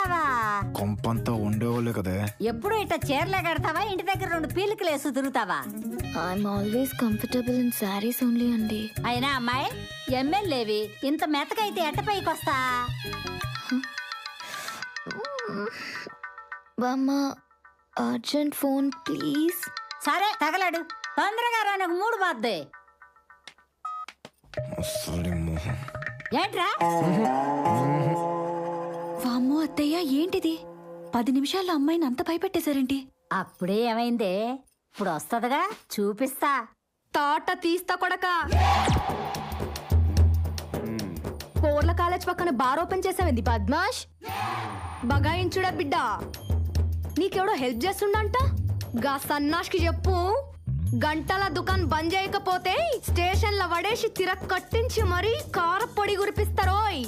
చేస్తావా? కొంపంతా ఉండేవాళ్ళే కదా. ఎప్పుడు ఇట్లా చీరలే కడతావా? ఇంటి దగ్గర 2 పీలికలు వేసి తిరుగుతావా? I'm always comfortable in saris only అండి. అయినా అమ్మాయి ఎమ్మెల్యేవి ఇంత మెత్తకైతే ఎట్ట పైకి వస్తా? బామ్మ అర్జెంట్ ఫోన్ ప్లీజ్. సరే తగలడు, తొందరగా రా, నాకు 3 బాద్దే. ఏంట్రా? వామ్మో అత్తయ్య, ఏంటిది? 10 నిమిషాల్లో అమ్మాయిని అంత భయపెట్టేశారేంటి? అప్పుడే ఏమైందే? ఇప్పుడు వస్తదిగా, చూపిస్తా. తాట తీస్తా కొడక. పోర్ల కాలేజ్ పక్కన బార్ ఓపెన్ చేసావేంది బద్మాష్? బగాయించుడా బిడ్డ. నీకెవడో హెల్ప్ చేస్తుండంట, గా సన్నాష్కి చెప్పు. గంటల దుకాణం బంద్ చేయకపోతే స్టేషన్ల వడేసి తిరక్ కట్టించి మరీ కారపొడి గురిపిస్తారోయ్.